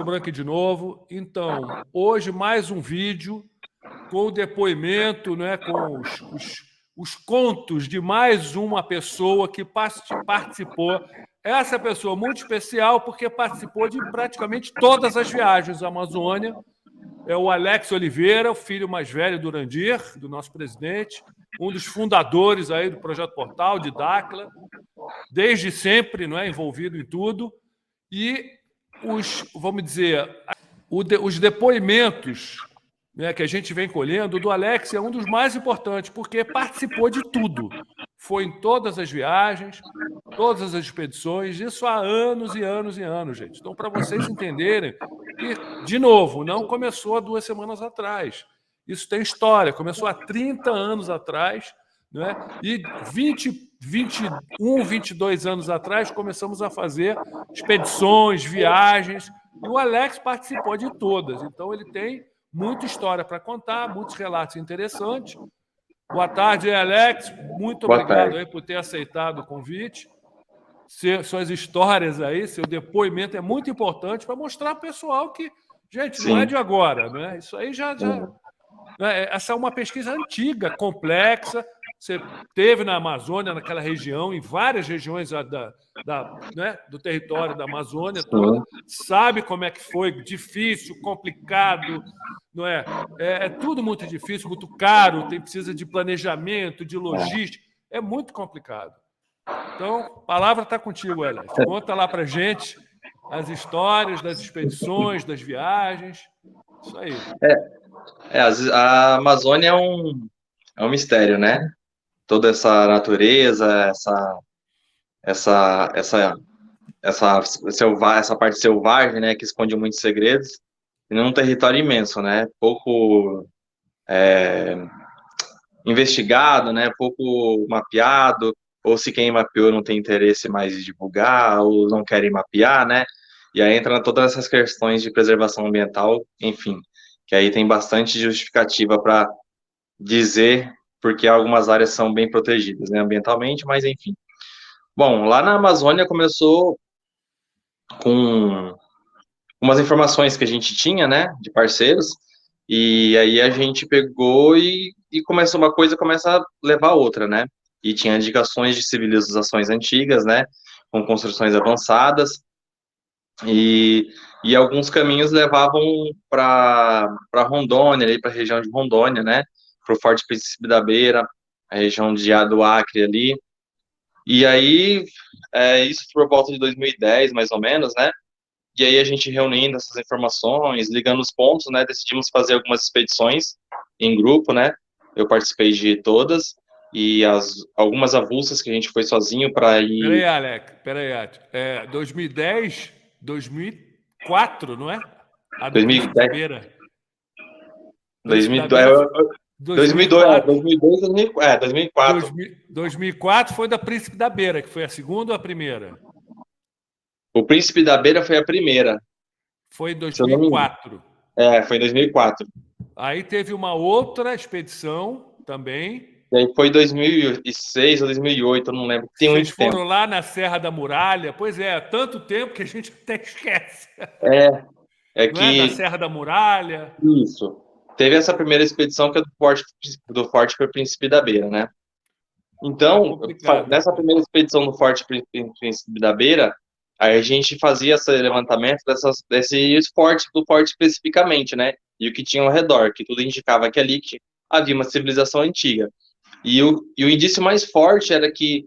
Branca de novo. Então, hoje mais um vídeo com o depoimento, né, com os contos de mais uma pessoa que participou. Essa pessoa muito especial porque participou de praticamente todas as viagens à Amazônia. É o Alex Oliveira, o filho mais velho do Urandir, do nosso presidente, um dos fundadores aí do Projeto Portal, de Dacla, desde sempre, não é, envolvido em tudo. E vamos dizer, os depoimentos, né, que a gente vem colhendo, do Alex é um dos mais importantes, porque participou de tudo. Foi em todas as viagens, todas as expedições, isso há anos e anos e anos, gente. Então, para vocês entenderem que, de novo, não começou há 2 semanas atrás. Isso tem história, começou há 30 anos atrás, né? E 21, 22 anos atrás começamos a fazer expedições, viagens, e o Alex participou de todas. Então, ele tem muita história para contar, muitos relatos interessantes. Boa tarde, Alex. Muito obrigado aí por ter aceitado o convite. Suas histórias aí, seu depoimento é muito importante para mostrar para o pessoal que, gente, não é de agora, né? Isso aí essa é uma pesquisa antiga, complexa. Você teve na Amazônia, naquela região, em várias regiões né, do território da Amazônia toda, sabe como é que foi difícil, complicado, não é? É tudo muito difícil, muito caro, precisa de planejamento, de logística, é muito complicado. Então, a palavra está contigo, Alex. Conta lá para gente as histórias das expedições, das viagens, isso aí. A Amazônia é um mistério, né? Toda essa natureza, essa parte selvagem, né, que esconde muitos segredos, e num território imenso, né? Pouco investigado, né? Pouco mapeado, ou se quem mapeou não tem interesse mais em divulgar, ou não querem mapear, né? E aí entra todas essas questões de preservação ambiental, enfim, que aí tem bastante justificativa para dizer porque algumas áreas são bem protegidas, né, ambientalmente, mas enfim. Bom, lá na Amazônia começou com umas informações que a gente tinha, né, de parceiros, e aí a gente pegou e começou uma coisa, começa a levar a outra, né, e tinha indicações de civilizações antigas, né, com construções avançadas, e alguns caminhos levavam para Rondônia, para a região de Rondônia, né, para o Forte Príncipe da Beira, a região do Acre ali, e aí, isso por volta de 2010, mais ou menos, né, e aí a gente reunindo essas informações, ligando os pontos, né, decidimos fazer algumas expedições em grupo, né, eu participei de todas, e algumas avulsas que a gente foi sozinho para ir... Peraí, Alex, peraí, 2010, 2004, não é? A do Príncipe da Beira. 2002, 2004. 2004 foi da Príncipe da Beira, que foi a segunda ou a primeira? O Príncipe da Beira foi a primeira. Foi em 2004. Foi em 2004. Aí teve uma outra expedição também. E aí foi 2006 ou 2008, eu não lembro. Tem muito tempo. Vocês foram lá na Serra da Muralha? Pois é, tanto tempo que a gente até esquece. Não é? Da Serra da Muralha. Isso. Teve essa primeira expedição que é do Forte Príncipe da Beira, né? Então, nessa primeira expedição do Forte Príncipe da Beira, aí a gente fazia esse levantamento desses fortes, do forte especificamente, né? E o que tinha ao redor, que tudo indicava que ali havia uma civilização antiga. E o indício mais forte era que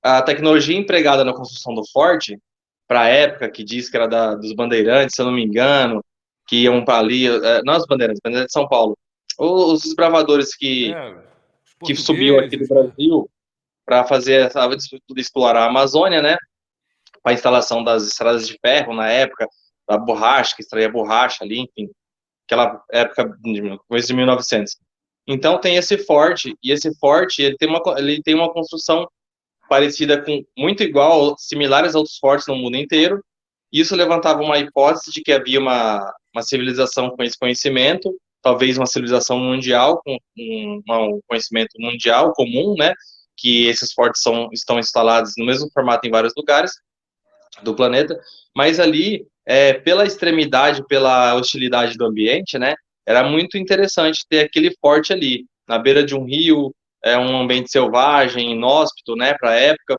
a tecnologia empregada na construção do forte, para a época, que diz que era dos bandeirantes, se eu não me engano, que iam para ali, não as bandeirantes de São Paulo, os desbravadores que subiam aqui do Brasil para explorar a Amazônia, né, para a instalação das estradas de ferro na época, da borracha, que extraía borracha ali, enfim, aquela época, começo de 1900. Então tem esse forte, e esse forte ele tem uma construção parecida com, muito igual, similares a outros fortes no mundo inteiro. Isso levantava uma hipótese de que havia uma civilização com esse conhecimento, talvez uma civilização mundial, com um conhecimento mundial comum, né, que esses fortes estão instalados no mesmo formato em vários lugares do planeta, mas ali pela extremidade, pela hostilidade do ambiente, né? Era muito interessante ter aquele forte ali, na beira de um rio, um ambiente selvagem, inóspito, né, para a época.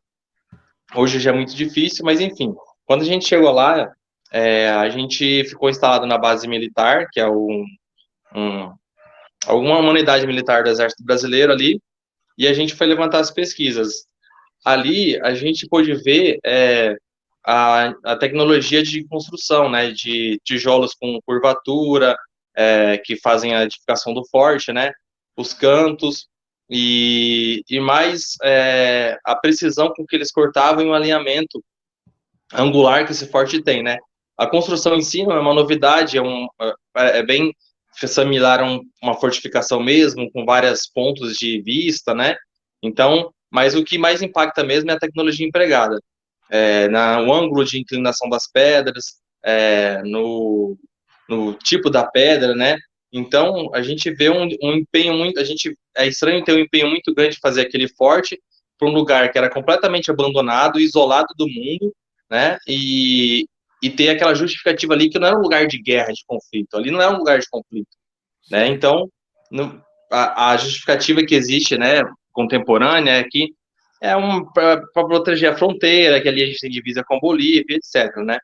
Hoje já é muito difícil, mas enfim. Quando a gente chegou lá, a gente ficou instalado na base militar, que é alguma unidade militar do Exército Brasileiro ali, e a gente foi levantar as pesquisas. Ali a gente pôde ver a tecnologia de construção, né, de tijolos com curvatura, que fazem a edificação do forte, né, os cantos, e mais a precisão com que eles cortavam e o alinhamento angular que esse forte tem, né. A construção em si não é uma novidade, é bem similar a uma fortificação mesmo, com vários pontos de vista, né, então, mas o que mais impacta mesmo é a tecnologia empregada. No ângulo de inclinação das pedras, no tipo da pedra, né? Então, a gente vê um empenho muito... é estranho ter um empenho muito grande de fazer aquele forte para um lugar que era completamente abandonado, isolado do mundo, né? E ter aquela justificativa ali que não era um lugar de guerra, de conflito. Ali não é um lugar de conflito, né? Então, a justificativa que existe, né, contemporânea, é que para proteger a fronteira, que ali a gente tem divisa com a Bolívia, etc, né?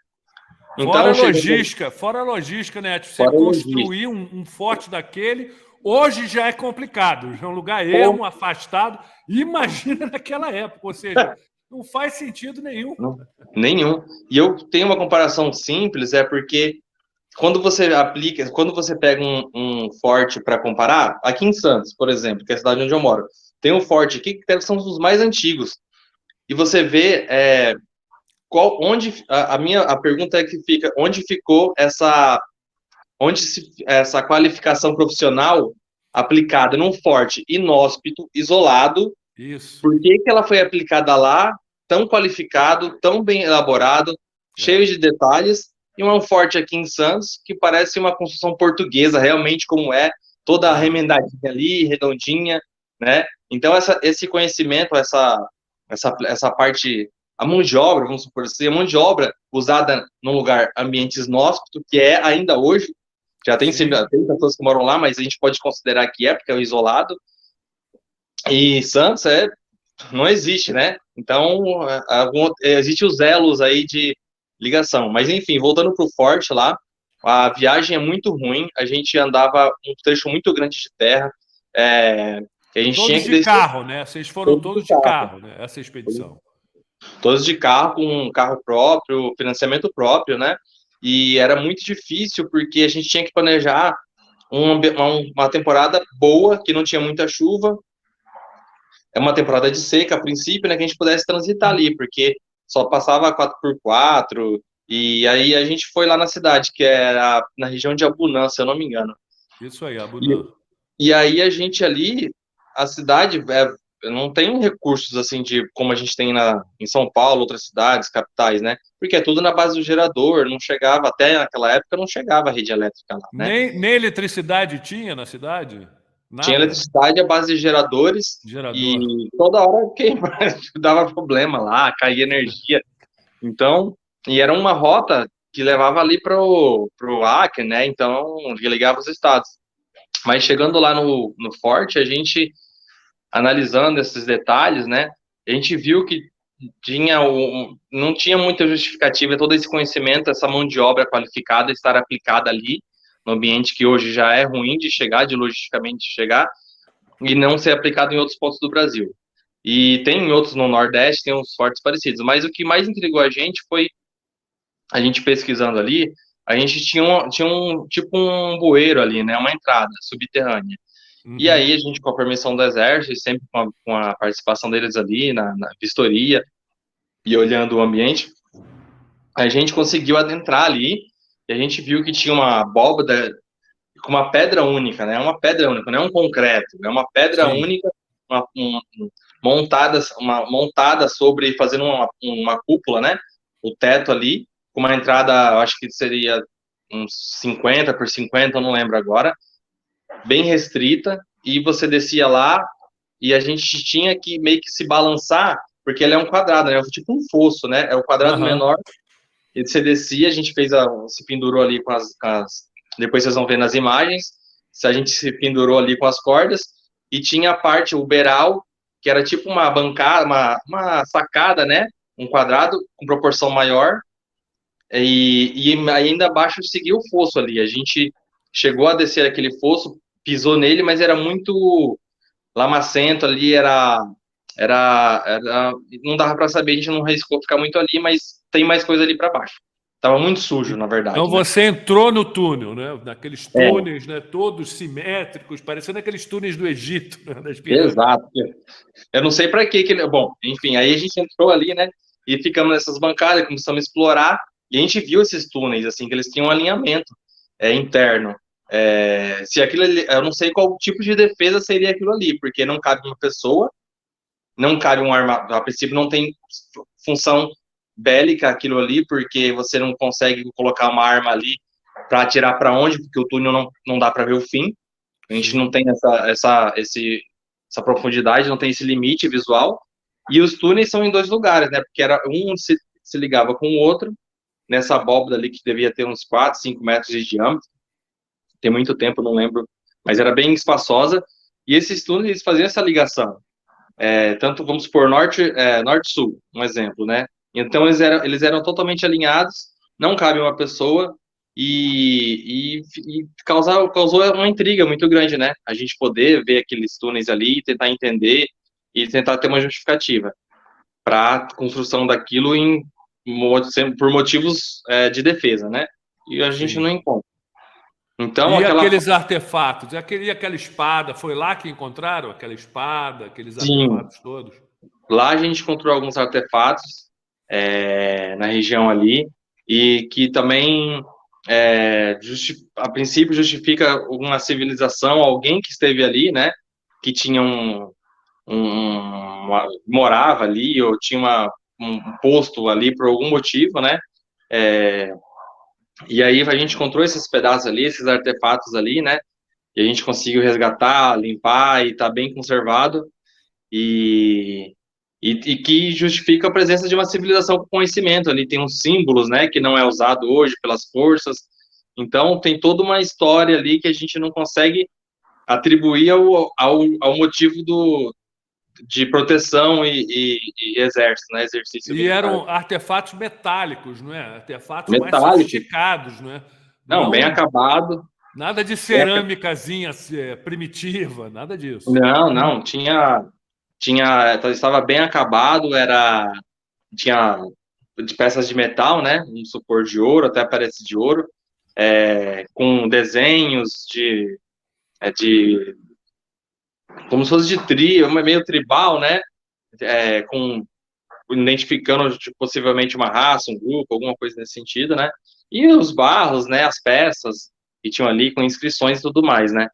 Então, fora a logística, né? Você construir um forte daquele, hoje já é complicado, já é um lugar ermo, afastado. Imagina naquela época, ou seja, não faz sentido nenhum. Nenhum. E eu tenho uma comparação simples, porque quando você pega um forte para comparar, aqui em Santos, por exemplo, que é a cidade onde eu moro, tem um forte aqui que são os mais antigos. E você vê a pergunta é que fica, onde ficou essa qualificação profissional aplicada num forte inóspito, isolado? Isso. Por que ela foi aplicada lá, tão qualificado, tão bem elaborado, cheio de detalhes, e um forte aqui em Santos que parece uma construção portuguesa, realmente como toda remendadinha ali, redondinha, né? Então esse conhecimento, essa parte, a mão de obra, vamos supor assim, a mão de obra usada num lugar, ambiente inóspito, que ainda hoje, já tem pessoas que moram lá, mas a gente pode considerar que porque é isolado, e Santos não existe, né? Então, existe os elos aí de ligação. Mas, enfim, voltando para o forte lá, a viagem é muito ruim, a gente andava um trecho muito grande de terra, que a gente todos tinha que de carro, né? Vocês foram todos de carro, né? Essa expedição. Todos de carro, com um carro próprio, financiamento próprio, né? E era muito difícil, porque a gente tinha que planejar uma temporada boa, que não tinha muita chuva, uma temporada de seca, a princípio, né, que a gente pudesse transitar ali, porque só passava 4x4, e aí a gente foi lá na cidade, que era na região de Abunã, se eu não me engano. Isso aí, Abunã. E aí a gente ali, a cidade não tem recursos assim de como a gente tem em São Paulo, outras cidades, capitais, né? Porque é tudo na base do gerador, não chegava, até naquela época não chegava a rede elétrica lá, né? Nem eletricidade tinha na cidade? Nada. Tinha eletricidade à base de geradores, e toda hora dava problema lá, caía energia. Então, e era uma rota que levava ali pro Acre, né? Então, que ligava os estados. Mas chegando lá no forte, a gente, analisando esses detalhes, né? A gente viu que não tinha muita justificativa todo esse conhecimento, essa mão de obra qualificada estar aplicada ali, no ambiente que hoje já é ruim de chegar, de logisticamente chegar, e não ser aplicado em outros pontos do Brasil. E tem outros no Nordeste, tem uns fortes parecidos. Mas o que mais intrigou a gente foi, a gente pesquisando ali, a gente tinha tipo um bueiro ali, né? Uma entrada subterrânea. Uhum. E aí a gente, com a permissão do Exército, sempre com a participação deles ali na vistoria e olhando o ambiente, a gente conseguiu adentrar ali e a gente viu que tinha uma abóbada com uma pedra única, né? Uma pedra única, não é um concreto, é uma pedra única, montada sobre, fazendo uma cúpula, né? O teto ali, com uma entrada, acho que seria uns 50 por 50, eu não lembro agora, bem restrita, e você descia lá e a gente tinha que meio que se balançar, porque ele é um quadrado, né? Tipo um fosso, né? É o quadrado menor, E você descia, a gente se pendurou ali depois vocês vão ver nas imagens, a gente se pendurou ali com as cordas, e tinha a parte, o beiral, que era tipo uma bancada, uma sacada, né? Um quadrado com proporção maior, e ainda abaixo seguia o fosso ali. A gente chegou a descer aquele fosso, pisou nele, mas era muito lamacento ali, não dava para saber, a gente não riscou ficar muito ali, mas tem mais coisa ali para baixo. Tava muito sujo, na Então verdade, né? você entrou no túnel, né? Naqueles É, túneis, né? Todos simétricos, parecendo aqueles túneis do Egito, né? Das pirâmides. exato. Eu não sei para que bom, enfim, aí a gente entrou ali, né? E ficamos nessas bancadas, começamos a explorar, e a gente viu esses túneis, assim, que eles tinham um alinhamento interno. Se aquilo ali, eu não sei qual tipo de defesa seria aquilo ali, porque não cabe uma pessoa, não cabe um arma, a princípio não tem função bélica aquilo ali, porque você não consegue colocar uma arma ali para atirar para onde, porque o túnel não dá para ver o fim. A gente Sim. não tem essa profundidade, não tem esse limite visual. E os túneis são em dois lugares, né? Porque era um se ligava com o outro, nessa abóbada ali que devia ter uns 4, 5 metros de diâmetro. Tem muito tempo, não lembro, mas era bem espaçosa. E esses túneis faziam essa ligação. Tanto, vamos supor, norte-sul, um exemplo, né? Então, eles eram totalmente alinhados, não cabe uma pessoa, e causou uma intriga muito grande, né? A gente poder ver aqueles túneis ali, tentar entender e tentar ter uma justificativa para a construção daquilo por motivos de defesa, né? E a gente não Sim. encontra. Então, E aquela... aqueles artefatos? E aquela espada? Foi lá que encontraram aquela espada, aqueles Sim, artefatos todos? lá a gente encontrou alguns artefatos na região ali, e que também, a princípio, justifica uma civilização, alguém que esteve ali, né, que tinha morava ali, ou tinha um posto ali por algum motivo, né, e aí a gente encontrou esses pedaços ali, esses artefatos ali, né, e a gente conseguiu resgatar, limpar, e tá bem conservado, e que justifica a presença de uma civilização com conhecimento. Ali tem uns símbolos, né, que não é usado hoje pelas forças. Então, tem toda uma história ali que a gente não consegue atribuir ao motivo de proteção e exército, né, exercício E militar. eram artefatos metálicos, não é? Artefatos mais Metálico, sofisticados, não é? não, bem Não, acabado. nada de Bem, cerâmicazinha primitiva, nada disso. não, estava bem acabado, tinha de peças de metal, né? Vamos supor de ouro, até parece de ouro, com desenhos de como se fosse de meio tribal, né? Identificando possivelmente uma raça, um grupo, alguma coisa nesse sentido, né? E os barros, né? As peças que tinham ali com inscrições e tudo mais, né?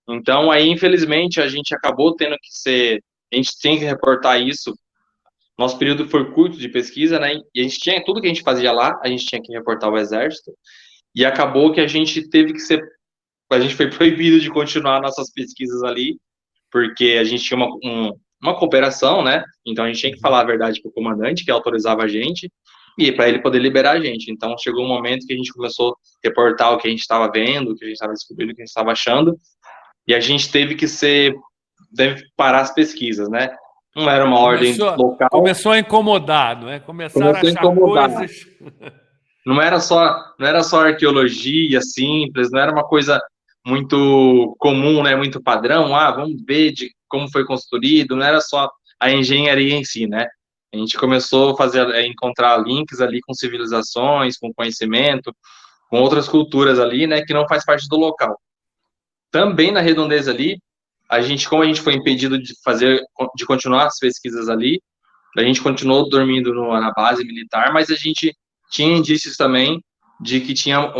Então, aí, infelizmente, a gente acabou tendo que a gente tem que reportar isso. Nosso período foi curto de pesquisa, né? E a gente tinha tudo que a gente fazia lá, a gente tinha que reportar ao exército. E acabou que a gente a gente foi proibido de continuar nossas pesquisas ali, porque a gente tinha uma cooperação, né? Então a gente tinha que falar a verdade para o comandante, que autorizava a gente, e para ele poder liberar a gente. Então chegou um momento que a gente começou a reportar o que a gente estava vendo, o que a gente estava descobrindo, o que a gente estava achando, e a gente deve parar as pesquas, né? Não era uma ordem local, Começou a incomodar, não é? Começaram a começou a achar incomodar. coisas. Não era só arqueologia simples, não era uma coisa muito comum, né, muito padrão. Vamos ver de como foi construído. Não era só a engenharia em si, né? A gente começou a encontrar links ali com civilizações, com conhecimento, com outras culturas ali, né, que não faz parte do local. Também na redondeza ali, como a gente foi impedido de continuar as pesquisas ali, a gente continuou dormindo na base militar, mas a gente tinha indícios também de que tinha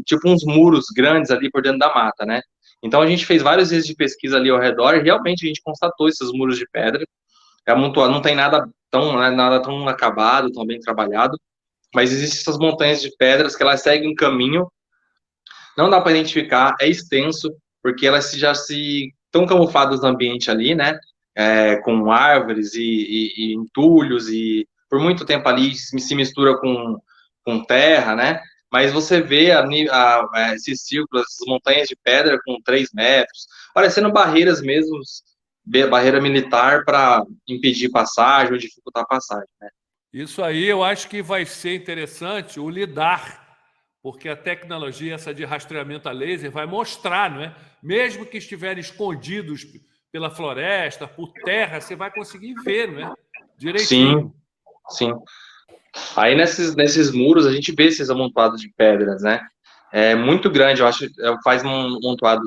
tipo uns muros grandes ali por dentro da mata, né? Então a gente fez vários dias de pesquisa ali ao redor e realmente a gente constatou esses muros de pedra. Não tem nada tão acabado, tão bem trabalhado, mas existem essas montanhas de pedras que elas seguem um caminho, não dá para identificar, é extenso, porque elas já se estão camufladas no ambiente ali, né? Com árvores e entulhos, e por muito tempo ali se mistura com terra, né? Mas você vê esses círculos, essas montanhas de pedra com 3 metros, parecendo barreiras mesmo, barreira militar para impedir passagem ou dificultar a passagem, né? Isso aí eu acho que vai ser interessante o lidar, porque a tecnologia, essa de rastreamento a laser, vai mostrar, não é? Mesmo que estiverem escondidos pela floresta, por terra, você vai conseguir ver, não é? Sim, Direitinho. sim. Aí nesses muros a gente vê esses amontoados de pedras, né? É muito grande, eu acho, faz um amontoado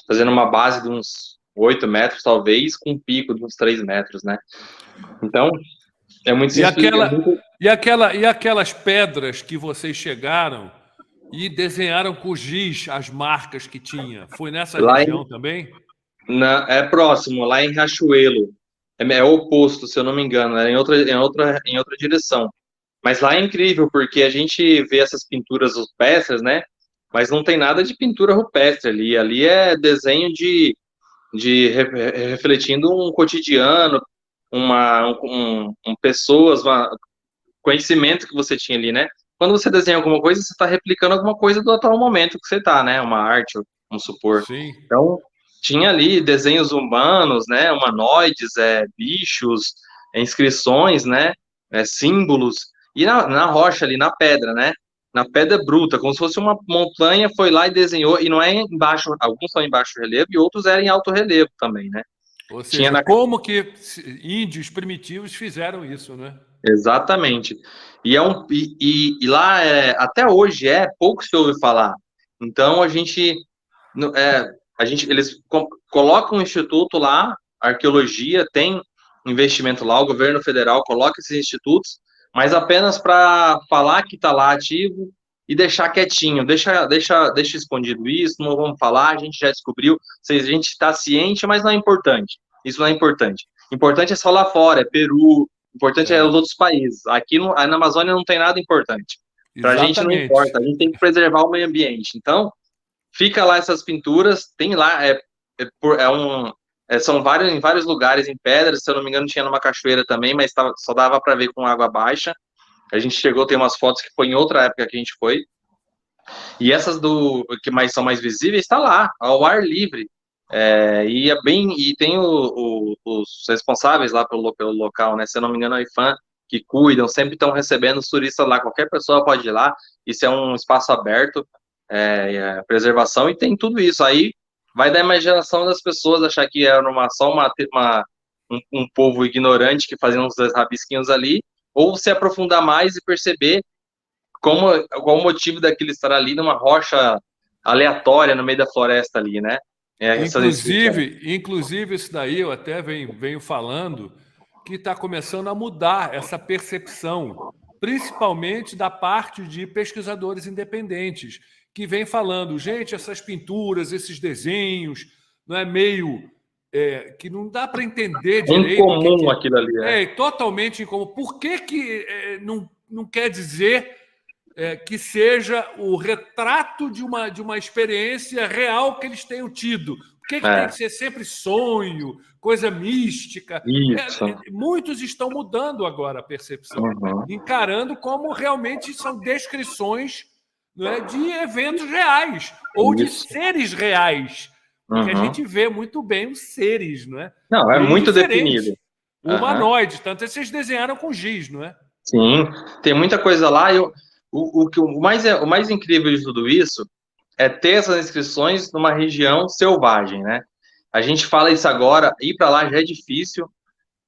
fazendo uma base de uns 8 metros, talvez, com um pico de uns 3 metros, né? Então, é muito E simples, é aquela, muito... e aquelas pedras que vocês chegaram e desenharam com giz as marcas que tinha, foi nessa Lá região também? é próximo, lá em Riachuelo. É o oposto, se eu não me engano, é em outra direção. Mas lá é incrível, porque a gente vê essas pinturas rupestres, né? Mas não tem nada de pintura rupestre ali. Ali é desenho refletindo um cotidiano, pessoas, conhecimento que você tinha ali, né? Quando você desenha alguma coisa, você está replicando alguma coisa do atual momento que você está, né? Uma arte, vamos supor. Sim. Então, tinha ali desenhos humanos, né? Humanoides, bichos, inscrições, né? Símbolos. E na rocha ali, na pedra, né? Na pedra bruta, como se fosse uma montanha, foi lá e desenhou, e não é embaixo, alguns são em baixo relevo e outros eram em alto relevo também, né? Ou Tinha seja, na como que índios primitivos fizeram isso, né? Exatamente. E lá até hoje pouco se ouve falar. Então no- é, eles colocam um instituto lá, arqueologia tem investimento lá, o governo federal coloca esses institutos, mas apenas para falar que está lá ativo e deixar quietinho, deixa escondido isso, não vamos falar, a gente já descobriu, se a gente está ciente, mas não é importante. Isso não é importante. Importante é só lá fora, é Peru, importante é É, os outros países. Aqui na Amazônia não tem nada importante. Para a gente não exatamente. importa, a gente tem que preservar o meio ambiente. Então, fica lá essas pinturas, tem lá, são em vários lugares em pedras, se eu não me engano tinha numa cachoeira também, mas só dava para ver com água baixa. A gente chegou, tem umas fotos que foi em outra época que a gente foi, e essas que são mais visíveis, está lá, ao ar livre. E tem os responsáveis lá pelo local, né? Se eu não me engano, a IFAM, que cuidam, sempre estão recebendo os turistas lá, qualquer pessoa pode ir lá, isso é um espaço aberto, preservação, e tem tudo isso. Aí vai da imaginação das pessoas achar que era só um povo ignorante que fazia uns rabisquinhos ali, ou se aprofundar mais e perceber qual o motivo daquilo estar ali numa rocha aleatória no meio da floresta ali, né? Essa descrição. Inclusive isso daí eu até venho falando que está começando a mudar essa percepção, principalmente da parte de pesquisadores independentes, que vem falando, gente, essas pinturas, esses desenhos, não é meio que não dá para entender É direito o incomum que aquilo ali, né? é totalmente incomum. Por que não quer dizer que seja o retrato de uma experiência real que eles tenham tido? Por que tem É, que ser sempre sonho, coisa mística? isso. Muitos estão mudando agora a percepção, Uhum. encarando como realmente são descrições, não é, de eventos reais ou de Isso. seres reais, porque a Uhum. gente vê muito bem os seres, não é? Não, é Bem muito definido. diferentes, Uhum. humanoides, tanto é que vocês desenharam com giz, não é? Sim, tem muita coisa lá. O mais incrível de tudo isso é ter essas inscrições numa região selvagem, né? A gente fala isso agora, ir para lá já é difícil.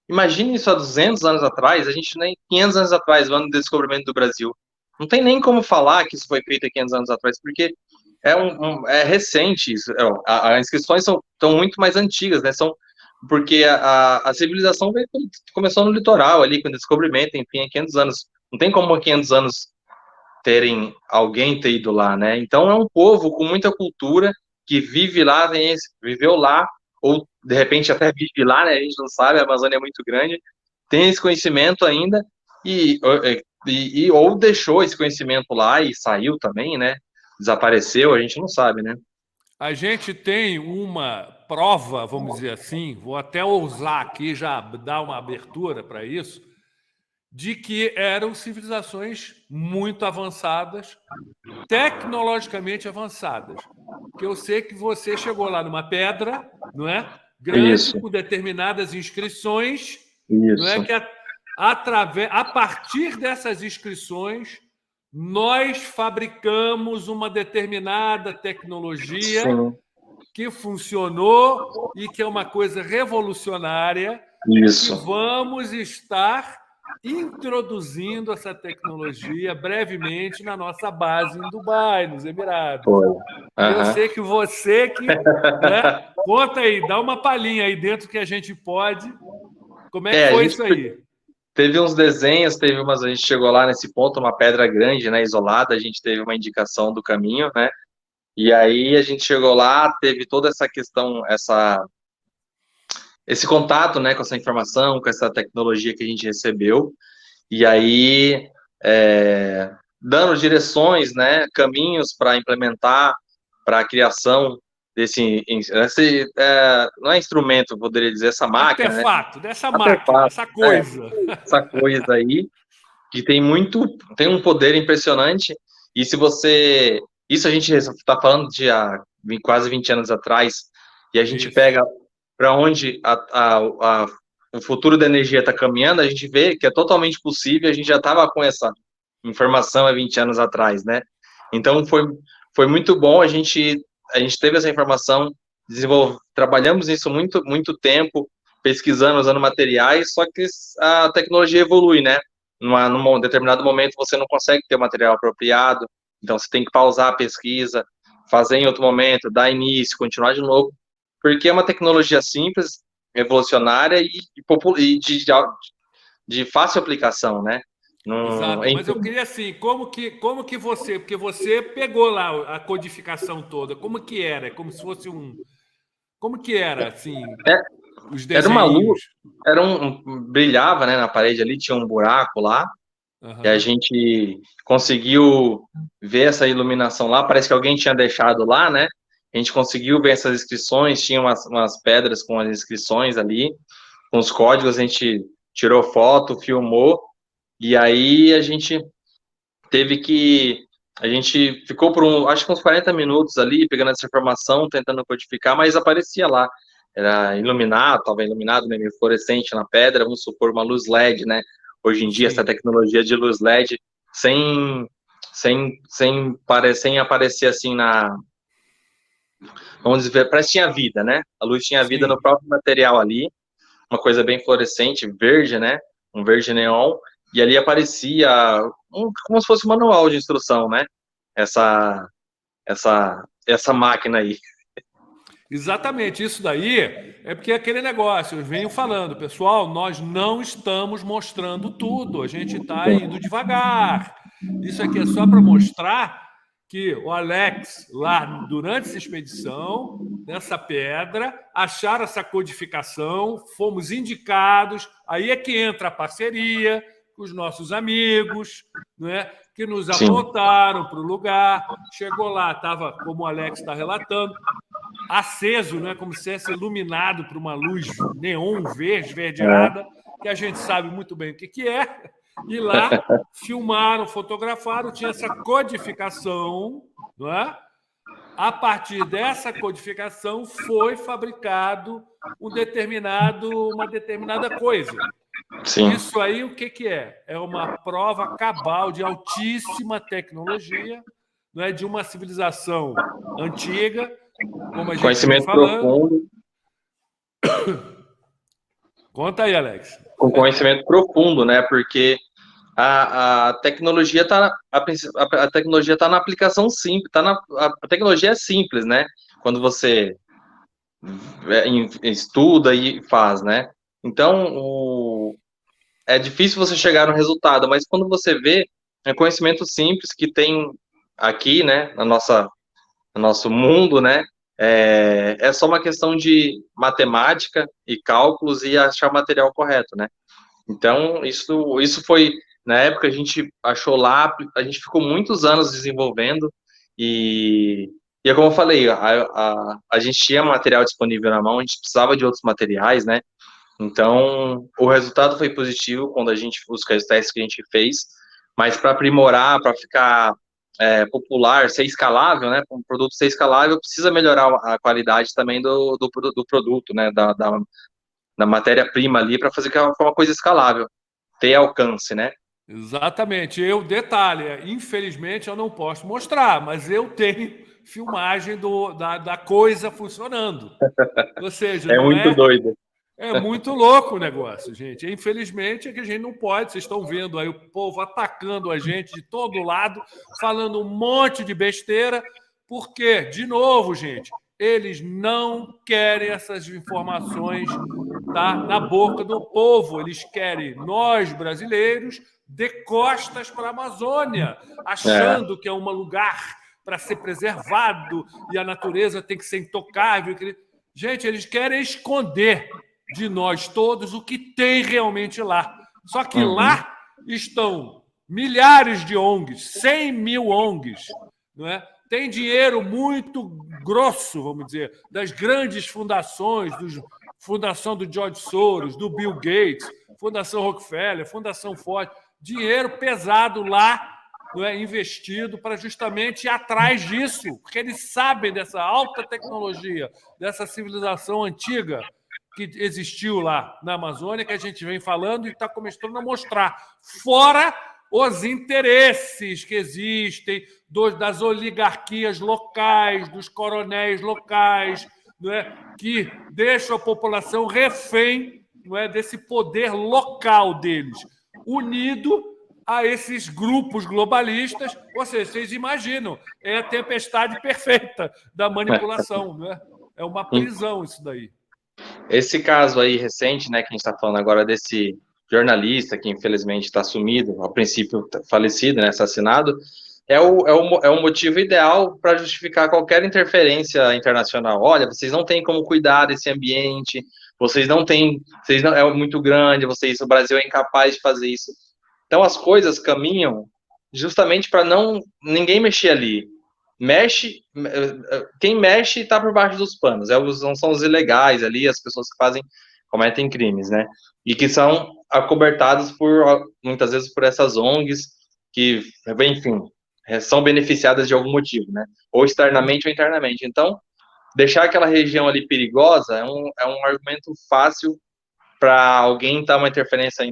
Imagine isso há 200 anos atrás, a gente nem 500 anos atrás, o ano do descobrimento do Brasil. Não tem nem como falar que isso foi feito há 500 anos atrás, porque é recente isso. As inscrições estão muito mais antigas, né? Porque a civilização começou no litoral ali, com o descobrimento, enfim, há 500 anos. Não tem como há 500 anos alguém ter ido lá, né? Então é um povo com muita cultura que vive lá, viveu lá, ou de repente até vive lá, né? A gente não sabe, a Amazônia é muito grande, tem esse conhecimento ainda e, ou deixou esse conhecimento lá e saiu também, né? Desapareceu, a gente não sabe, né? A gente tem uma prova, vamos dizer assim, vou até ousar aqui já dar uma abertura para isso, de que eram civilizações muito avançadas, tecnologicamente avançadas. Porque eu sei que você chegou lá numa pedra, não é? Grande, Isso, com determinadas inscrições, não é? isso. Que a partir dessas inscrições, nós fabricamos uma determinada tecnologia Sim, que funcionou e que é uma coisa revolucionária e que isso. vamos estar introduzindo essa tecnologia brevemente na nossa base em Dubai, nos Emirados. Foi. E eu Aham. sei que você que, né, conta aí, dá uma palhinha aí dentro que a gente pode. Como é que É, a foi gente isso aí? teve uns desenhos, a gente chegou lá nesse ponto, uma pedra grande, né, isolada, a gente teve uma indicação do caminho, né? E aí a gente chegou lá, teve toda essa questão, esse contato, né, com essa informação, com essa tecnologia que a gente recebeu. E aí, dando direções, né, caminhos para implementar, para a criação não é instrumento, eu poderia dizer, essa máquina, né, Artefato, dessa máquina, artefato, essa é, coisa. essa coisa aí, que tem um poder impressionante, e se você, isso a gente está falando de há quase 20 anos atrás, e a gente Isso. pega para onde o futuro da energia está caminhando, a gente vê que é totalmente possível, a gente já estava com essa informação há 20 anos atrás, né? Então foi muito bom, a gente teve essa informação, trabalhamos nisso muito tempo, pesquisando, usando materiais, só que a tecnologia evolui, né? Num determinado momento você não consegue ter o material apropriado, então você tem que pausar a pesquisa, fazer em outro momento, dar início, continuar de novo, porque é uma tecnologia simples, revolucionária e de fácil aplicação, né? Exato, mas eu queria assim, como que você, porque você pegou lá a codificação toda, como que era? Como se fosse como que era assim, os Era uma luz, desenhinhos? brilhava, né, na parede ali, tinha um buraco lá, e a Aham. gente conseguiu ver essa iluminação lá, parece que alguém tinha deixado lá, né? A gente conseguiu ver essas inscrições, tinha umas pedras com as inscrições ali, com os códigos, a gente tirou foto, filmou, e aí a gente ficou por acho que uns 40 minutos ali, pegando essa informação, tentando codificar, mas aparecia lá. Era iluminado, estava iluminado, né, fluorescente na pedra, vamos supor, uma luz LED, né? Hoje em dia, essa Sim. tecnologia de luz LED, sem aparecer assim vamos dizer, parece que tinha vida, né? A luz tinha vida no Sim. próprio material ali, uma coisa bem fluorescente, verde, né? Um verde neon, e ali aparecia como se fosse um manual de instrução, né? Essa, essa máquina aí. Exatamente, isso daí é porque é aquele negócio, eu venho falando, pessoal, nós não estamos mostrando tudo, a gente está indo devagar. Isso aqui é só para mostrar que o Alex, lá durante essa expedição, nessa pedra, acharam essa codificação, fomos indicados, aí é que entra a parceria com os nossos amigos, né, que nos Sim, apontaram para o lugar. Chegou lá, estava, como o Alex está relatando, aceso, né, como se fosse iluminado por uma luz neon verde, esverdeada, que a gente sabe muito bem o que é. E lá filmaram, fotografaram, tinha essa codificação, não é? A partir dessa codificação foi fabricado uma determinada coisa. sim. Isso aí o que é? É uma prova cabal de altíssima tecnologia, não é, de uma civilização antiga, como a gente vem Conhecimento falando. profundo, Conta aí, Alex. com conhecimento profundo, né? Porque a tecnologia está a tecnologia tá na aplicação simples, a tecnologia é simples, né? Quando você estuda e faz, né? Então, é difícil você chegar no resultado, mas quando você vê, é conhecimento simples que tem aqui, né, no nosso mundo, né, é só uma questão de matemática e cálculos e achar o material correto, né? Então, isso foi, na época, a gente achou lá, a gente ficou muitos anos desenvolvendo e é como eu falei, a gente tinha material disponível na mão, a gente precisava de outros materiais, né? Então, o resultado foi positivo quando os testes que a gente fez, mas para aprimorar, para ficar popular, ser escalável, né? Para um produto ser escalável, precisa melhorar a qualidade também do produto, né? Da matéria-prima ali, para fazer que é uma coisa escalável, ter alcance, né? Exatamente. Detalhe, infelizmente eu não posso mostrar, mas eu tenho filmagem da coisa funcionando. Ou seja, É não muito é. doido. É muito louco o negócio, gente. Infelizmente é que a gente não pode. Vocês estão vendo aí o povo atacando a gente de todo lado, falando um monte de besteira, porque, de novo, gente, eles não querem essas informações, tá, na boca do povo. Eles querem nós, brasileiros, de costas para a Amazônia, É, achando que é um lugar para ser preservado e a natureza tem que ser intocável. Gente, eles querem esconder de nós todos o que tem realmente lá. Só que uhum, lá estão milhares de ONGs, 100 mil ONGs, não é? Tem dinheiro muito grosso, vamos dizer, das grandes fundações, Fundação do George Soros, do Bill Gates, Fundação Rockefeller, Fundação Ford, dinheiro pesado lá, não é, investido para justamente ir atrás disso, porque eles sabem dessa alta tecnologia, dessa civilização antiga que existiu lá na Amazônia, que a gente vem falando e está começando a mostrar, fora os interesses que existem das oligarquias locais, dos coronéis locais, não é, que deixam a população refém, não é, desse poder local deles, unido a esses grupos globalistas. Ou seja, vocês imaginam, é a tempestade perfeita da manipulação, não é? É uma prisão isso daí. Esse caso aí recente, né, que a gente está falando agora desse jornalista que infelizmente está sumido, ao princípio falecido, né, assassinado, é o motivo ideal para justificar qualquer interferência internacional. Olha, vocês não têm como cuidar desse ambiente, vocês não, é muito grande, o Brasil é incapaz de fazer isso. Então as coisas caminham justamente para não ninguém mexer ali. Quem mexe está por baixo dos panos, são os ilegais ali, as pessoas que cometem crimes, né? E que são acobertados muitas vezes por essas ONGs que, enfim, são beneficiadas de algum motivo, né? Ou externamente ou internamente. Então, deixar aquela região ali perigosa é um argumento fácil para alguém ter uma interferência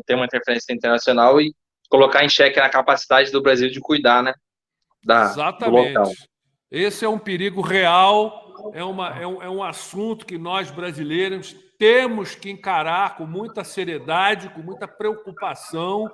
internacional e colocar em xeque a capacidade do Brasil de cuidar, né, do local. Exatamente. Esse é um perigo real, é um assunto que nós brasileiros temos que encarar com muita seriedade, com muita preocupação.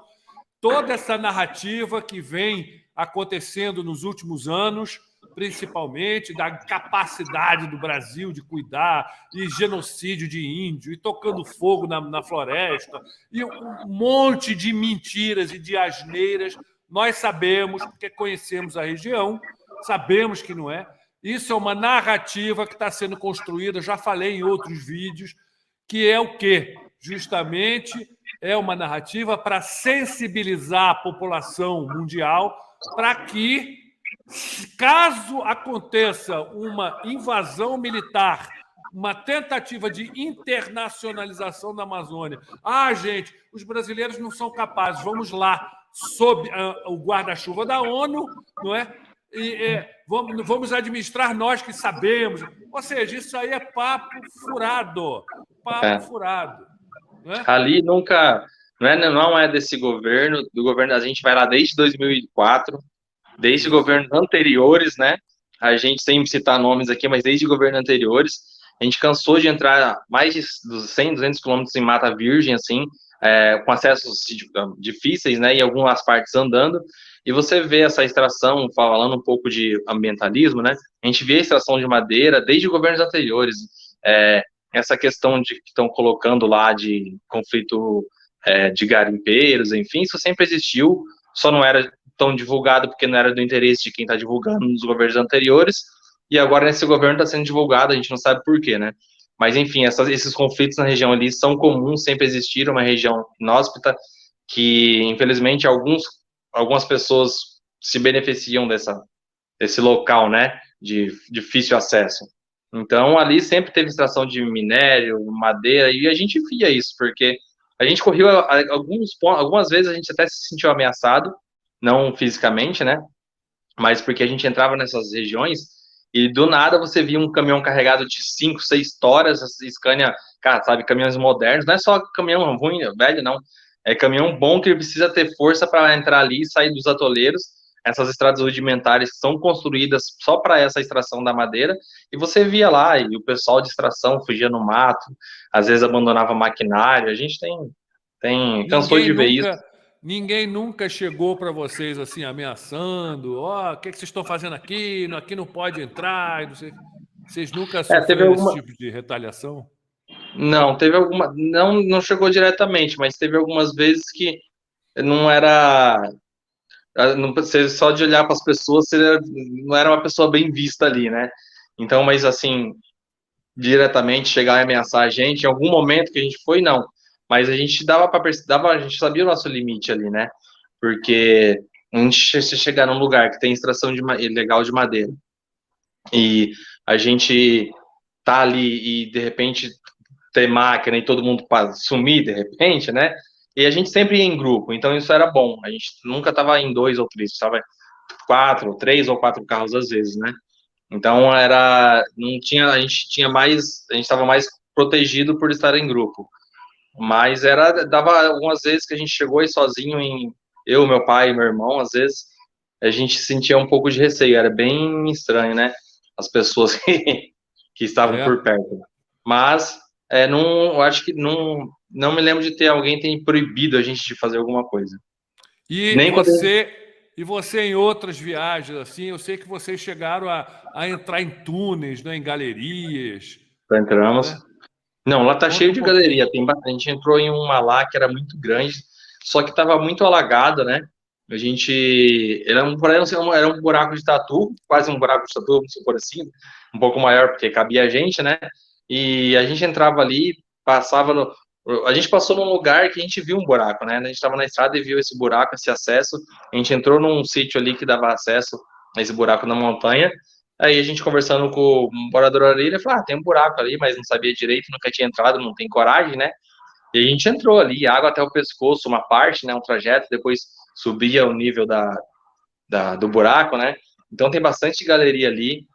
Toda essa narrativa que vem acontecendo nos últimos anos, principalmente da capacidade do Brasil de cuidar, e genocídio de índio, e tocando fogo na floresta, e um monte de mentiras e de asneiras. Nós sabemos, porque conhecemos a região, sabemos que não é. Isso é uma narrativa que está sendo construída, já falei em outros vídeos, que é o quê? Justamente é uma narrativa para sensibilizar a população mundial para que, caso aconteça uma invasão militar, uma tentativa de internacionalização da Amazônia, gente, os brasileiros não são capazes, vamos lá, sob o guarda-chuva da ONU, não é? Vamos administrar nós que sabemos. Ou seja, isso aí é papo furado. Papo furado. Né? Ali nunca, não é desse governo, do governo, a gente vai lá desde 2004, desde governos anteriores, né? A gente, sem citar nomes aqui, mas desde governos anteriores, a gente cansou de entrar mais de 100, 200 quilômetros em mata virgem, assim, com acessos difíceis, né? E algumas partes andando, e você vê essa extração, falando um pouco de ambientalismo, né? A gente vê a extração de madeira desde governos anteriores, essa questão que estão colocando lá de conflito de garimpeiros, enfim, isso sempre existiu, só não era tão divulgado porque não era do interesse de quem está divulgando nos governos anteriores, e agora nesse governo está sendo divulgado, a gente não sabe por quê, né? Mas, enfim, esses conflitos na região ali são comuns, sempre existiram, uma região inóspita, que, infelizmente, algumas pessoas se beneficiam desse local, né, de difícil acesso. Então, ali sempre teve extração de minério, madeira, e a gente via isso, porque a gente correu algumas vezes a gente até se sentiu ameaçado, não fisicamente, né? Mas porque a gente entrava nessas regiões e do nada você via um caminhão carregado de 5, 6 toras, Scania, cara, sabe, caminhões modernos, não é só caminhão ruim, velho, não. É caminhão bom que precisa ter força para entrar ali e sair dos atoleiros, essas estradas rudimentares que são construídas só para essa extração da madeira, e você via lá, e o pessoal de extração fugia no mato, às vezes abandonava maquinário, a gente cansou Ninguém de ver isso. nunca, ninguém nunca chegou para vocês assim ameaçando, ó, o que vocês estão fazendo aqui? Aqui não pode entrar, não sei. Vocês nunca Teve sofreram esse alguma, tipo de retaliação? não, teve alguma, não chegou diretamente, mas teve algumas vezes que não era, não, você só de olhar para as pessoas, você não era uma pessoa bem vista ali, né? Então, mas assim, diretamente chegar e ameaçar a gente, em algum momento que a gente foi, não. Mas a gente a gente sabia o nosso limite ali, né? Porque a gente se chegar num lugar que tem extração ilegal de madeira e a gente tá ali e de repente ter máquina e todo mundo sumir de repente, né? E a gente sempre ia em grupo, então isso era bom. A gente nunca tava em dois ou três, tava quatro, três ou quatro carros às vezes, né? Então não tinha, a gente estava mais protegido por estar em grupo. Mas dava algumas vezes que a gente chegou aí sozinho eu, meu pai e meu irmão, às vezes a gente sentia um pouco de receio, era bem estranho, né? As pessoas que estavam É. por perto. Mas não, eu acho que não me lembro de ter alguém ter proibido a gente de fazer alguma coisa. E Nem quando você, e você em outras viagens assim, eu sei que vocês chegaram a entrar em túneis, né, em galerias, entramos. né? Não, lá tá Conta cheio um de pouquinho. galeria. A gente entrou em uma lá que era muito grande, só que estava muito alagado, né? A gente. Era um buraco de tatu, quase um buraco de tatu, vamos supor assim, um pouco maior, porque cabia a gente, né? E a gente entrava ali, passava no. A gente passou num lugar que a gente viu um buraco, né? A gente estava na estrada e viu esse buraco, esse acesso. A gente entrou num sítio ali que dava acesso a esse buraco na montanha. Aí a gente conversando com o morador ali, ele falou: tem um buraco ali, mas não sabia direito, nunca tinha entrado, não tem coragem, né? E a gente entrou ali, água até o pescoço, uma parte, né? Um trajeto, depois subia o nível do buraco, né? Então tem bastante galeria ali.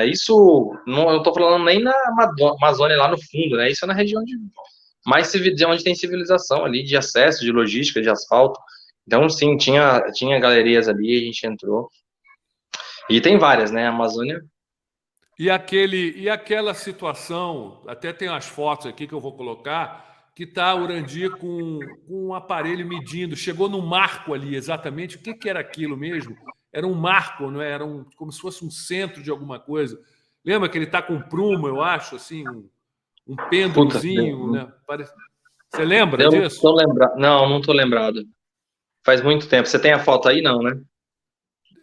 Isso, não, eu tô falando nem na Amazônia, lá no fundo, né? Isso é na região de onde tem civilização ali, de acesso, de logística, de asfalto. Então, sim, tinha galerias ali, a gente entrou. E tem várias, né? A Amazônia. E aquela situação, até tem as fotos aqui que eu vou colocar, que está Urandir com um aparelho medindo, chegou num marco ali exatamente. O que, que era aquilo mesmo? Era um marco, não é? Era como se fosse um centro de alguma coisa. Lembra que ele está com um prumo, eu acho, assim, um Puta, pêndulozinho, né? Você lembra eu não disso? tô lembrado. Não tô lembrado. Faz muito tempo. Você tem a foto aí, não, né?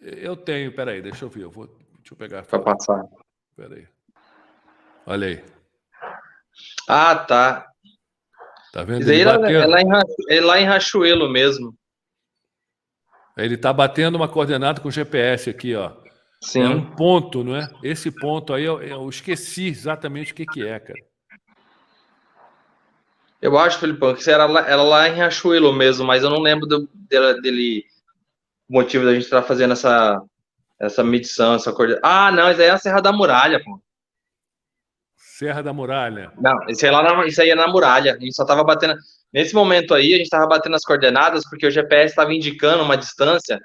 Eu tenho, peraí, deixa eu ver, deixa eu pegar a Pra foto aqui. passar. Peraí. Olha aí. Ah, tá. Tá vendo Isso ele aí batendo? é lá em Rachuelo mesmo. Ele está batendo uma coordenada com o GPS aqui, ó. É um Sim. ponto, não é? Esse ponto aí eu esqueci exatamente o que que é, cara. Eu acho, Felipão, que isso era lá em Rachuelo mesmo, mas eu não lembro dele, o motivo da gente estar fazendo essa medição, essa coordenada. Ah, não, isso aí é a Serra da Muralha, pô. Serra da Muralha. Não, isso aí é na muralha. A gente só tava batendo. Nesse momento aí, a gente tava batendo as coordenadas porque o GPS estava indicando uma distância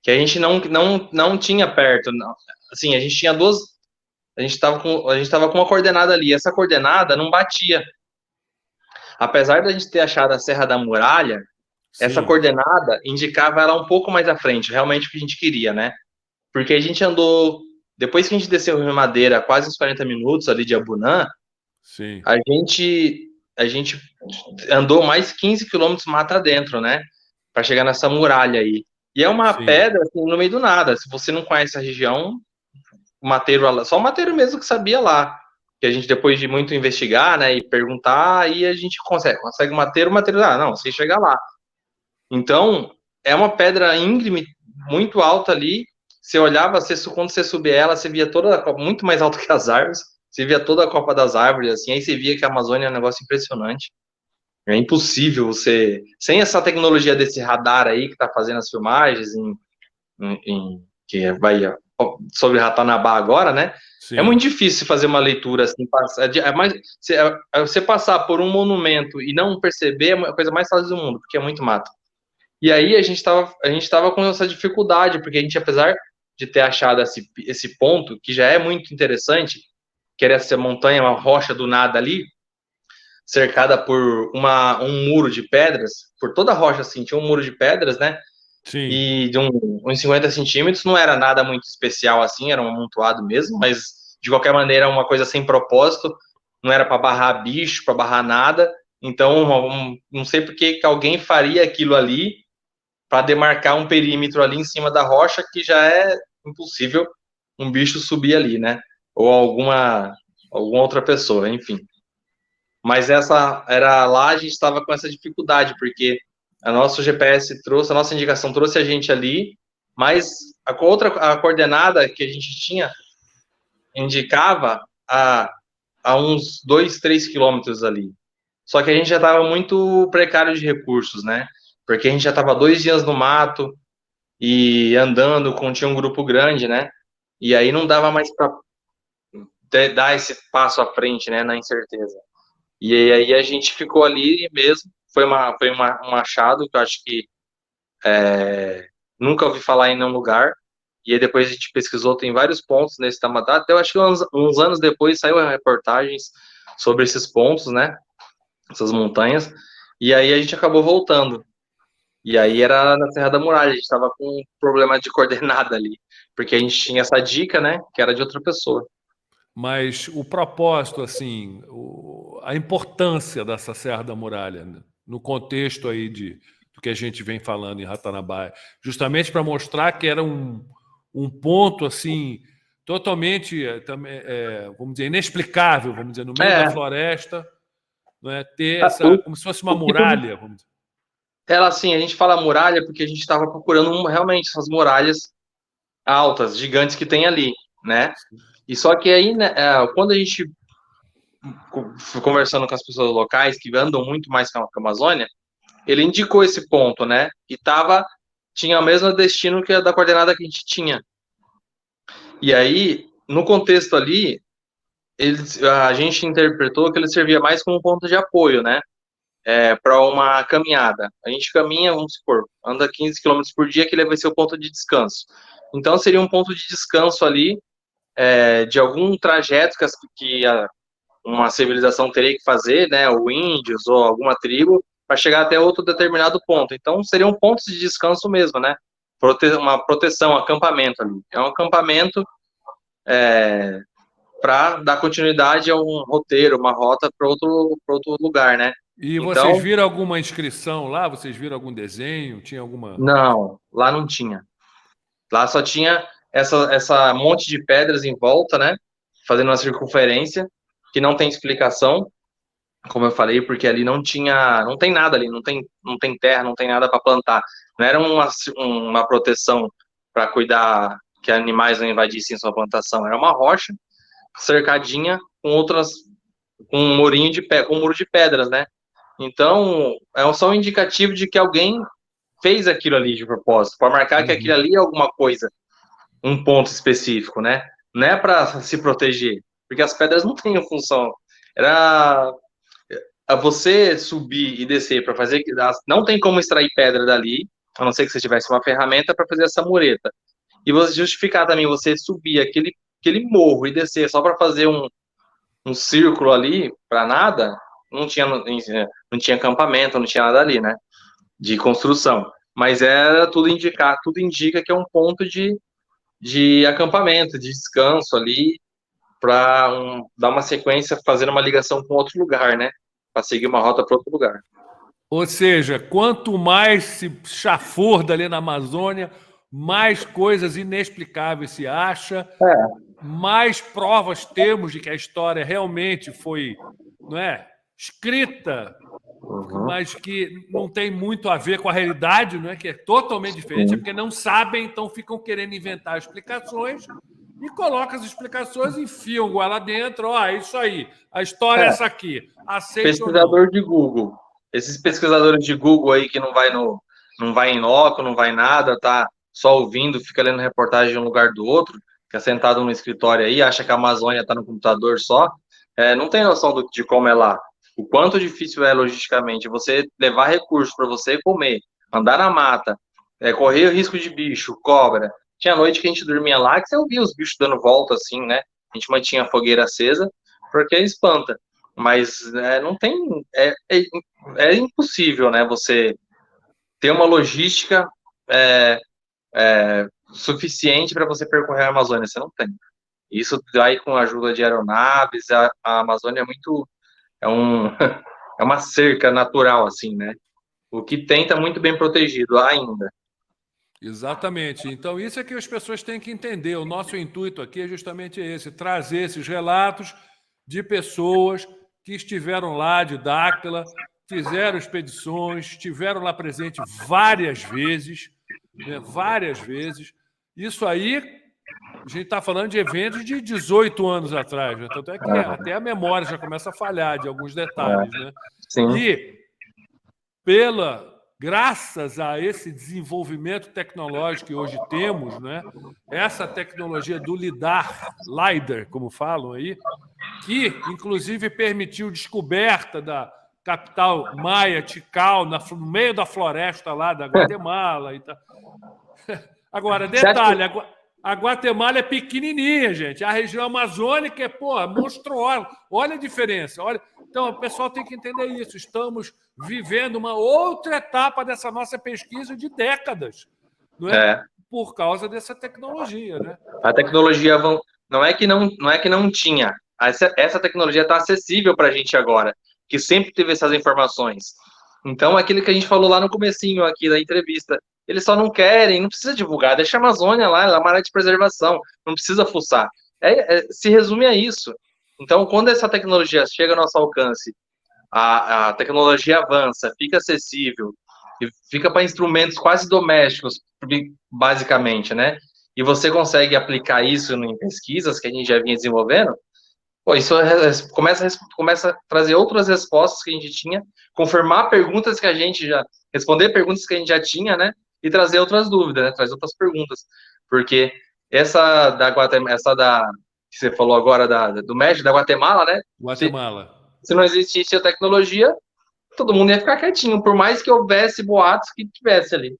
que a gente não tinha perto. Não. Assim, a gente tinha duas. A gente tava com uma coordenada ali. Essa coordenada não batia. Apesar da gente ter achado a Serra da Muralha, essa Sim, coordenada indicava ela um pouco mais à frente, realmente o que a gente queria, né? Porque a gente andou. Depois que a gente desceu o Rio Madeira, quase uns 40 minutos ali de Abunã, sim, a gente andou mais 15 quilômetros mata dentro, né? Para chegar nessa muralha aí. E é uma sim. pedra assim, no meio do nada. Se você não conhece a região, o mateiro, só o mateiro mesmo que sabia lá. Que a gente, depois de muito investigar, né, e perguntar, aí a gente consegue o mateiro, não, você chega lá. Então, é uma pedra íngreme, muito alta ali, você olhava, quando você subia ela, você via toda a copa, muito mais alto que as árvores, você via toda a copa das árvores, assim, aí você via que a Amazônia é um negócio impressionante. É impossível você, sem essa tecnologia desse radar aí que está fazendo as filmagens, que vai sobre Ratanabá agora, né? Sim. É muito difícil fazer uma leitura assim, você passar por um monumento e não perceber é a coisa mais fácil do mundo, porque é muito mato. E aí a gente tava com essa dificuldade, porque a gente, apesar de ter achado esse ponto, que já é muito interessante, que era essa montanha, uma rocha do nada ali, cercada por um muro de pedras, por toda a rocha, assim, tinha um muro de pedras, né? Sim. E de uns 50 centímetros, não era nada muito especial assim, era um amontoado mesmo, mas de qualquer maneira, uma coisa sem propósito, não era para barrar bicho, para barrar nada. Então, não sei por que alguém faria aquilo ali para demarcar um perímetro ali em cima da rocha, que já é impossível um bicho subir ali, né? Ou alguma outra pessoa, enfim. Mas essa era lá, a gente estava com essa dificuldade, porque a nosso GPS trouxe, a nossa indicação trouxe a gente ali, mas a coordenada que a gente tinha indicava a uns 2, 3 quilômetros ali. Só que a gente já estava muito precário de recursos, né? Porque a gente já estava 2 dias no mato e andando, tinha um grupo grande, né? E aí não dava mais para dar esse passo à frente, né? Na incerteza. E aí a gente ficou ali mesmo. Foi um achado que eu acho que nunca ouvi falar em nenhum lugar. E aí depois a gente pesquisou, tem vários pontos nesse Tamatá. Até eu acho que uns anos depois saiu reportagens sobre esses pontos, né? Essas montanhas. E aí a gente acabou voltando. E aí era na Serra da Muralha, a gente estava com um problema de coordenada ali. Porque a gente tinha essa dica, né? Que era de outra pessoa. Mas o propósito, assim, a importância dessa Serra da Muralha, né, no contexto aí do que a gente vem falando em Ratanabá, justamente para mostrar que era um ponto assim totalmente, vamos dizer, inexplicável, vamos dizer, no meio da floresta, não é? Ter essa, como se fosse uma muralha, vamos dizer. Ela, assim, a gente fala muralha porque a gente estava procurando realmente essas muralhas altas, gigantes que tem ali, né? E só que aí, né, quando a gente conversando com as pessoas locais que andam muito mais com a Amazônia, ele indicou esse ponto, né? E tinha o mesmo destino que a da coordenada que a gente tinha. E aí, no contexto ali, a gente interpretou que ele servia mais como um ponto de apoio, né? Para uma caminhada. A gente caminha, vamos supor, anda 15 quilômetros por dia, que ele vai ser o ponto de descanso. Então, seria um ponto de descanso ali, de algum trajeto que uma civilização teria que fazer, né, ou índios, ou alguma tribo, para chegar até outro determinado ponto. Então, seriam pontos de descanso mesmo, né? Uma proteção, um acampamento ali. É um acampamento para dar continuidade a um roteiro, uma rota para outro lugar, né? E vocês Então, viram alguma inscrição lá? Vocês viram algum desenho? Tinha alguma... não, lá não tinha. Lá só tinha essa monte de pedras em volta, né? Fazendo uma circunferência, que não tem explicação, como eu falei, porque ali não tem nada ali, não tem terra, não tem nada para plantar. Não era uma proteção para cuidar que animais não invadissem sua plantação. Era uma rocha cercadinha com um murinho com um muro de pedras, né? Então, é só um indicativo de que alguém fez aquilo ali de propósito, para marcar que aquilo ali é alguma coisa, um ponto específico, né? Não é para se proteger, porque as pedras não têm função. Era você subir e descer para fazer. Não tem como extrair pedra dali, a não ser que você tivesse uma ferramenta para fazer essa mureta. E você justificar também você subir aquele morro e descer só para fazer um círculo ali, para nada, não tinha acampamento, não tinha nada ali, né? De construção. Mas tudo indica que é um ponto de acampamento, de descanso ali, para dar uma sequência, fazendo uma ligação com outro lugar, né? Para seguir uma rota para outro lugar. Ou seja, quanto mais se chafurda ali na Amazônia, mais coisas inexplicáveis se acha, mais provas temos de que a história realmente foi, não é, escrita mas que não tem muito a ver com a realidade, não é? Que é totalmente diferente, é porque não sabem, então ficam querendo inventar explicações e colocam as explicações, enfiam lá dentro, é isso aí, a história é essa aqui, aceite ou não. Pesquisador de Google. Esses pesquisadores de Google aí que não vai em loco, não vai em nada, tá só ouvindo, fica lendo reportagem de um lugar do outro, fica sentado no escritório aí, acha que a Amazônia está no computador só, não tem noção de como é lá. O quanto difícil é logisticamente você levar recursos para você comer, andar na mata, correr o risco de bicho, cobra. Tinha noite que a gente dormia lá, que você ouvia os bichos dando volta assim, né? A gente mantinha a fogueira acesa, porque espanta. Mas não tem. É impossível, né? Você ter uma logística suficiente para você percorrer a Amazônia. Você não tem. Isso daí com a ajuda de aeronaves, a Amazônia é muito. É uma cerca natural, assim, né? O que tem está muito bem protegido ainda. Exatamente. Então, isso é que as pessoas têm que entender. O nosso intuito aqui é justamente esse, trazer esses relatos de pessoas que estiveram lá de Dáquila, fizeram expedições, estiveram lá presente várias vezes, né? Várias vezes. Isso aí, a gente está falando de eventos de 18 anos atrás, né? Tanto é que até a memória já começa a falhar de alguns detalhes, né? Sim. E graças a esse desenvolvimento tecnológico que hoje temos, né? Essa tecnologia do LIDAR, como falam aí, que inclusive permitiu descoberta da capital maia, Tikal, no meio da floresta lá da Guatemala. E tal. Agora, detalhe, a Guatemala é pequenininha, gente. A região amazônica é, monstruosa. Olha a diferença. Olha. Então, o pessoal tem que entender isso. Estamos vivendo uma outra etapa dessa nossa pesquisa de décadas, não é? Por causa dessa tecnologia, né? A tecnologia não é que não tinha. Essa tecnologia está acessível para a gente agora, que sempre teve essas informações. Então, aquilo que a gente falou lá no comecinho aqui da entrevista, eles só não querem, não precisa divulgar, deixa a Amazônia lá, ela é uma área de preservação, não precisa fuçar. Se resume a isso. Então, quando essa tecnologia chega ao nosso alcance, a tecnologia avança, fica acessível, e fica para instrumentos quase domésticos, basicamente, né? E você consegue aplicar isso em pesquisas que a gente já vinha desenvolvendo, isso começa a trazer outras respostas que a gente tinha, confirmar perguntas que a gente já... Responder perguntas que a gente já tinha, né? E trazer outras dúvidas, né? Trazer outras perguntas. Porque essa que você falou agora do México, da Guatemala, né? Guatemala. Se não existisse a tecnologia, todo mundo ia ficar quietinho, por mais que houvesse boatos que tivesse ali.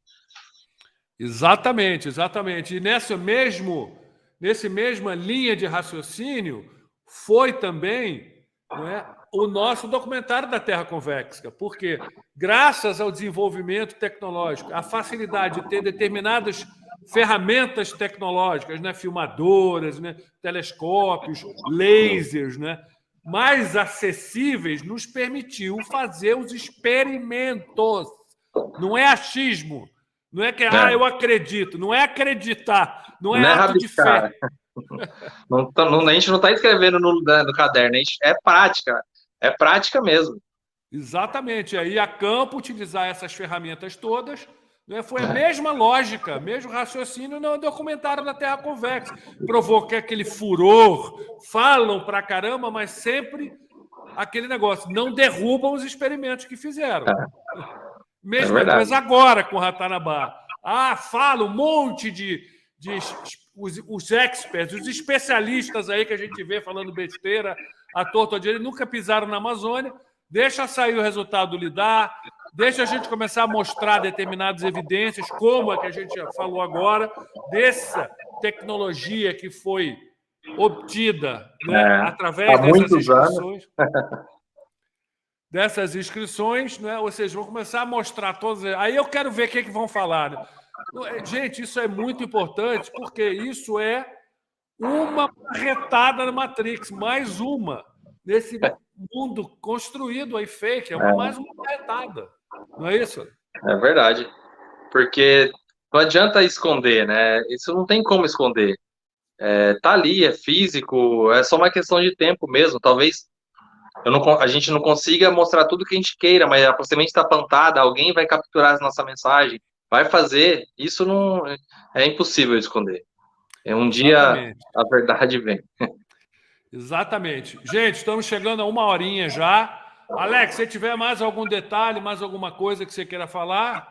Exatamente, exatamente. E nessa mesma linha de raciocínio foi também, né, o nosso documentário da Terra Convexa, porque graças ao desenvolvimento tecnológico, a facilidade de ter determinadas ferramentas tecnológicas, né, filmadoras, né, telescópios, lasers, né, mais acessíveis, nos permitiu fazer os experimentos. Não é achismo. Não é que, eu acredito. Não é acreditar. Não é ato de fé. A gente não está escrevendo no caderno. É prática. É prática mesmo. Exatamente. Aí a campo utilizar essas ferramentas todas, né, foi a mesma lógica, mesmo raciocínio no documentário da Terra Convexa. Provoquei aquele furor. Falam pra caramba, mas sempre aquele negócio. Não derrubam os experimentos que fizeram. Mesmo coisa agora com o Ratanabá. Fala um monte os experts, os especialistas aí que a gente vê falando besteira à torta direita, nunca pisaram na Amazônia. Deixa sair o resultado do LIDAR, deixa a gente começar a mostrar determinadas evidências, como a que a gente já falou agora, dessa tecnologia que foi obtida, né, através dessas inscrições. Dessas inscrições, né? Ou seja, vão começar a mostrar todas. Aí eu quero ver o que vão falar. Né? Gente, isso é muito importante, porque isso é uma retada na Matrix, mais uma, nesse mundo construído aí, fake, mais uma retada. Não é isso? É verdade. Porque não adianta esconder, né? Isso não tem como esconder. Tá ali, é físico, é só uma questão de tempo mesmo. Talvez a gente não consiga mostrar tudo que a gente queira, mas a semente está plantada, alguém vai capturar a nossa mensagem, vai fazer, isso não é impossível de esconder. Um dia a verdade vem. Exatamente. Gente, estamos chegando a 1 horinha já. Alex, se tiver mais algum detalhe, mais alguma coisa que você queira falar,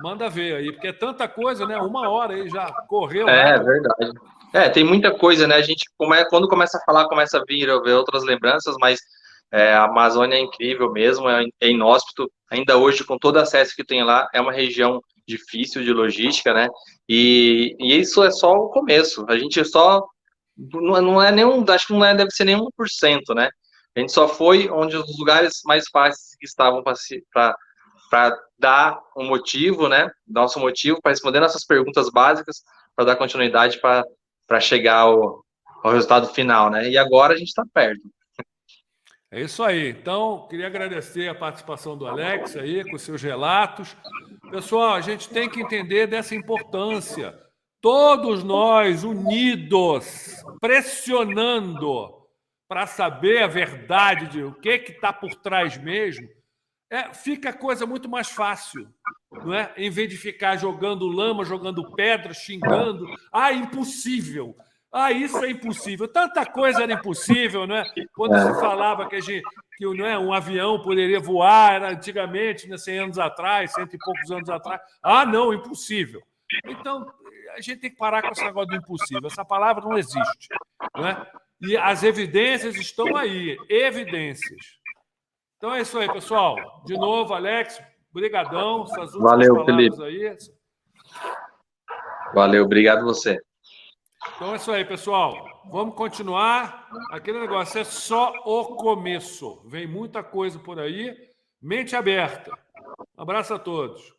manda ver aí, porque é tanta coisa, né? 1 hora aí já correu. É verdade. Tem muita coisa, né? A gente, quando começa a falar, começa a vir outras lembranças, mas a Amazônia é incrível mesmo, é inóspito. Ainda hoje, com todo o acesso que tem lá, é uma região difícil de logística, né? E isso é só o começo. A gente só não é nenhum, acho que não deve ser nem 1%, né? A gente só foi onde os lugares mais fáceis que estavam para dar um motivo, né? Nosso motivo para responder nossas perguntas básicas, para dar continuidade para chegar ao resultado final, né? E agora a gente está perto. É isso aí. Então, queria agradecer a participação do Alex aí, com seus relatos. Pessoal, a gente tem que entender dessa importância. Todos nós unidos, pressionando para saber a verdade de o que está por trás mesmo, fica a coisa muito mais fácil, não é? Em vez de ficar jogando lama, jogando pedra, xingando. Impossível. Isso é impossível. Tanta coisa era impossível, não é? Quando se falava que não é, um avião poderia voar, era antigamente, né, 100 anos atrás, 100 e poucos anos atrás. Não, impossível. Então, a gente tem que parar com esse negócio do impossível. Essa palavra não existe, não é? E as evidências estão aí, evidências. Então é isso aí, pessoal. De novo, Alex, brigadão. Essas últimas Valeu, palavras Felipe. aí. Valeu, obrigado você. Então é isso aí, pessoal. Vamos continuar. Aquele negócio é só o começo. Vem muita coisa por aí. Mente aberta. Um abraço a todos.